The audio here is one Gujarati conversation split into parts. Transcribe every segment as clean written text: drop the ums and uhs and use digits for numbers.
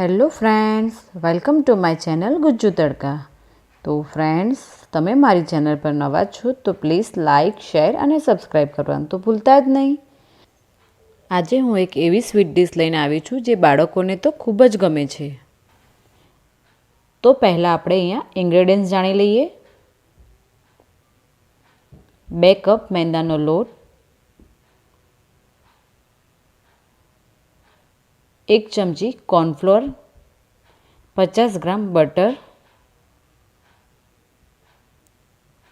Hello friends, welcome to my channel Gujju તડકા. તો ફ્રેન્ડ્સ, તમે મારી ચેનલ પર નવા છો તો પ્લીઝ લાઇક, શેર અને સબસ્ક્રાઈબ કરવાનું તો ભૂલતા જ નહીં. આજે હું એક એવી સ્વીટ ડિશ લઈને આવી છું જે બાળકોને તો ખૂબ જ ગમે છે. તો પહેલાં આપણે અહીંયા ઇન્ગ્રેડિયન્ટ્સ જાણી લઈએ. 2 કપ મેંદાનો લોટ, 1 ચમચી કોર્નફ્લોર, 50 ગ્રામ બટર,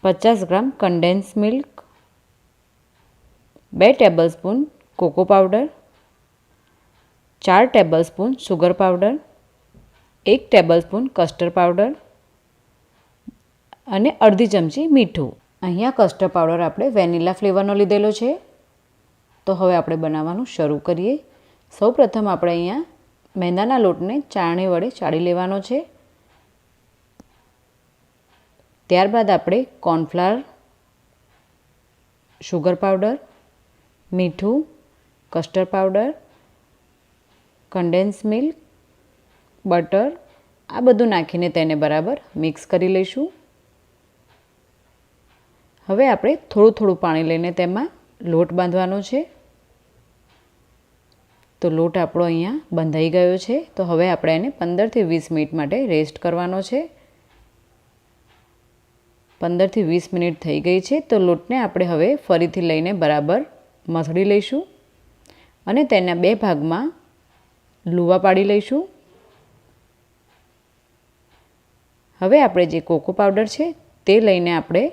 50 ગ્રામ condensed milk, 2 tablespoon cocoa powder, 4 tablespoon sugar powder, 1 tablespoon custard powder અને અડધી ચમચી મીઠું. અહીંયા કસ્ટર્ડ પાવડર આપણે વેનીલા ફ્લેવરનો લીધેલો છે. તો હવે આપણે બનાવવાનું શરૂ કરીએ. સૌપ્રથમ આપણે અહીંયા મેંદાના લોટને ચાળણી વડે ચાળી લેવાનો છે. ત્યારબાદ આપણે કોર્નફ્લાવર, સુગર પાવડર, મીઠું, custard powder, condense milk, butter આ બધું નાખીને તેને બરાબર મિક્સ કરી લઈશું. હવે આપણે થોડું થોડું પાણી લઈને તેમાં લોટ બાંધવાનો છે. તો લોટ આપણો અહીંયા બંધાઈ ગયો છે. તો હવે આપણે એને 15 થી 20 મિનિટ માટે રેસ્ટ કરવાનો છે. 15 થી 20 મિનિટ થઈ ગઈ છે. તો લોટને આપણે હવે ફરીથી લઈને બરાબર મસળી લઈશું અને તેના 2 ભાગમાં લુવા પાડી લઈશું. હવે આપણે જે કોકો પાવડર છે તે લઈને આપણે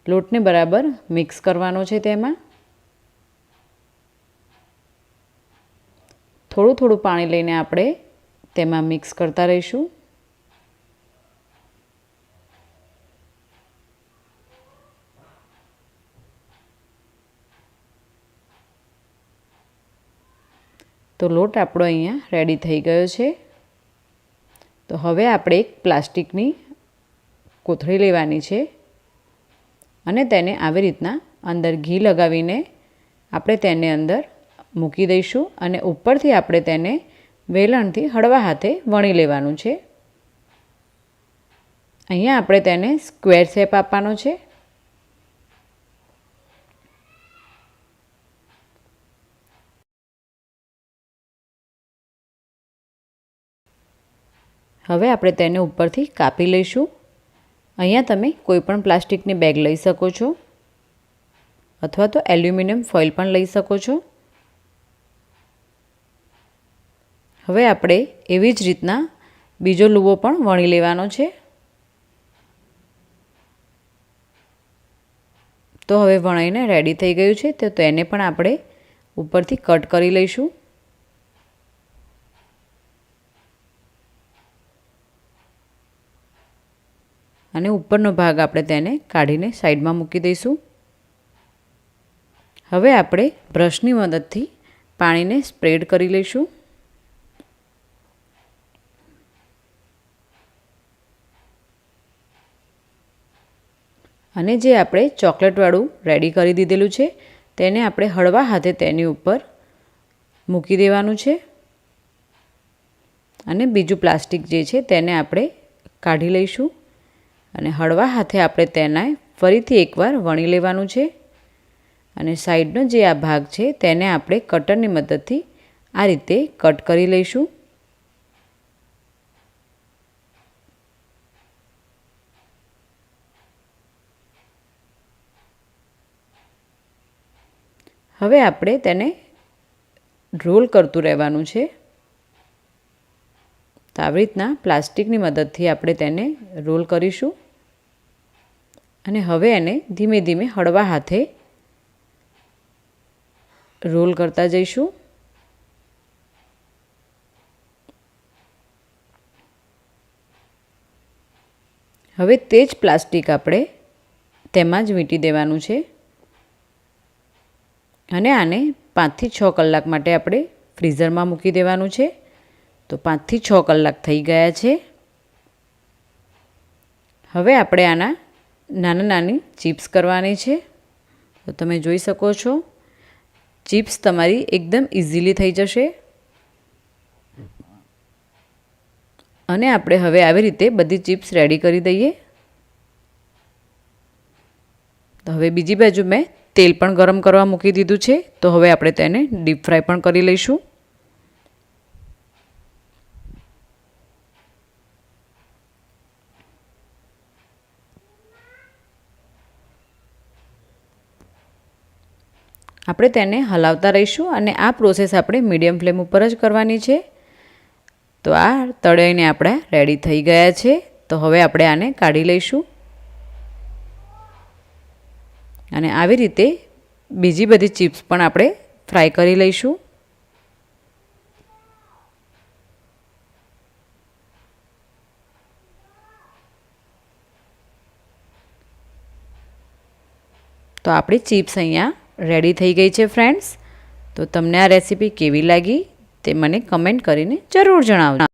લોટને બરાબર મિક્સ કરવાનો છે. તેમાં થોડું થોડું પાણી લઈને આપણે તેમાં મિક્સ કરતા રહીશું. તો લોટ આપણો અહીંયા રેડી થઈ ગયો છે. તો હવે આપણે એક પ્લાસ્ટિકની કોથળી લેવાની છે અને તેને આવી રીતના અંદર ઘી લગાવીને આપણે તેને અંદર મૂકી દઈશું અને ઉપરથી આપણે તેને વેલણથી હળવા હાથે વણી લેવાનું છે. અહીંયા આપણે તેને સ્ક્વેર શેપ આપવાનો છે. હવે આપણે તેને ઉપરથી કાપી લઈશું. અહીંયા તમે કોઈ પણ પ્લાસ્ટિકની બેગ લઈ શકો છો અથવા તો એલ્યુમિનિયમ ફોઇલ પણ લઈ શકો છો. હવે આપણે એવી જ રીતના બીજો લુવો પણ વણી લેવાનો છે. તો હવે વણાઈને રેડી થઈ ગયું છે. તો તેને પણ આપણે ઉપરથી કટ કરી લઈશું. અને ઉપરનો ભાગ આપણે તેને કાઢીને સાઈડમાં મૂકી દઈશું. હવે આપણે બ્રશની મદદથી પાણીને સ્પ્રેડ કરી લઈશું. અને જે આપણે ચોકલેટવાળું રેડી કરી દીધેલું છે તેને આપણે હળવા હાથે તેની ઉપર મૂકી દેવાનું છે. અને બીજું પ્લાસ્ટિક જે છે તેને આપણે કાઢી લઈશું અને હળવા હાથે આપણે તેને ફરીથી એકવાર વણી લેવાનું છે. અને સાઈડનો જે આ ભાગ છે તેને આપણે કટરની મદદથી આ રીતે કટ કરી લઈશું. હવે આપણે તેને રોલ કરતું રહેવાનું છે. તો આવી રીતના પ્લાસ્ટિકની મદદથી આપણે તેને રોલ કરીશું અને હવે એને ધીમે ધીમે હળવા હાથે રોલ કરતા જઈશું. હવે તે જ પ્લાસ્ટિક આપણે તેમાં જ વીંટી દેવાનું છે અને આને 5 થી 6 કલાક માટે આપણે ફ્રીઝરમાં મૂકી દેવાનું છે. તો 5 થી 6 કલાક થઈ ગયા છે. હવે આપણે આના નાની ચિપ્સ કરવાની છે. તો તમે જોઈ શકો છો ચિપ્સ તમારી એકદમ ઇઝીલી થઈ જશે. અને આપણે હવે આવી રીતે બધી ચિપ્સ રેડી કરી દઈએ. તો હવે બીજી બાજુ મેં તેલ પણ ગરમ કરવા મૂકી દીધું છે. તો હવે આપણે તેને ડીપ ફ્રાય પણ કરી લઈશું. આપણે તેને હલાવતા રહીશું અને આ પ્રોસેસ આપણે મીડિયમ ફ્લેમ ઉપર જ કરવાની છે. તો આ તળાઈને આપણે રેડી થઈ ગયા છે. તો હવે આપણે આને કાઢી લઈશું અને આવી રીતે બીજી બધી ચિપ્સ પણ આપણે ફ્રાય કરી લઈશું. તો આપણી ચિપ્સ અહીંયા રેડી થઈ ગઈ છે ફ્રેન્ડ્સ. તો તમને આ રેસીપી કેવી લાગી તે મને કમેન્ટ કરીને જરૂર જણાવજો.